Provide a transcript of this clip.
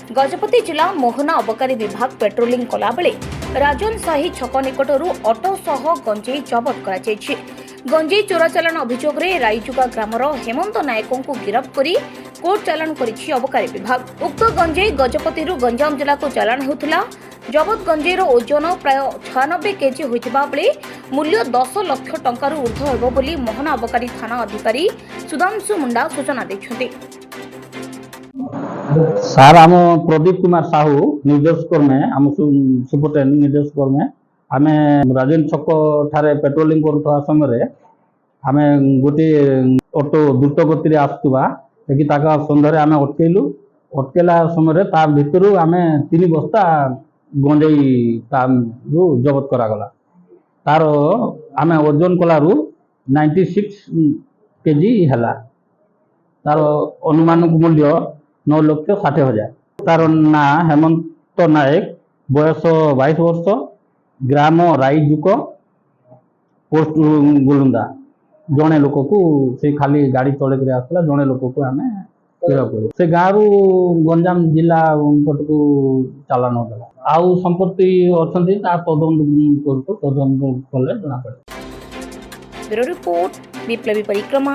गजपति जिला मोहना अबकारी विभाग पेट्रोलिंग कला बेले राजन साही छक निकटरू ऑटो सह गंजेई जबत करा। गंजेई चोराचालान अभियोग रे राईजुगा ग्रामर हेमंत नायकों को गिरफ्त करी कोर्ट चालान करिछि अबकारी विभाग। उक्त गंजेई गजपतिरू गंजाम जिला को चालान होउथिला। जबत गंजेईर ओजन प्राय 96 केजी होइतिबा बेले मूल्य 10 लाख टंकारु ऊर्ध्व हेबो बोली मोहना अबकारी थाना अधिकारी सुधांशु मुंडा सूचना दैछथि। सार आम प्रदीप कुमार साहू निर्देशक में आम सुपरटेंडेंट निर्देशक में आम राजेन छक ठारे पेट्रोलिंग करुवा समय आम गोटे ऑटो द्रुत गति आसुवा देखि सन्धारे आम अटकेलु। अटकेला समय ता भितर आम 3 बस्ता गंजेई जबत करागला। तार आम ओजन कलारू 96 केजी है। तार अनुमानिक मूल्य 9,60,000। तार ना हेमंत नायक, बयस 22 वर्ष, ग्राम राईजुक, पोस्ट गुलुंदा। जड़े लोक को से खाली गाड़ी चलक आसला, जड़े लोक को आम से गाँव गंजाम जिला पट को चालान होगा। आउ संपत्ति अच्छा तदंत कले जना पड़े। ब्यूरो रिपोर्ट विप्लवी परिक्रमा।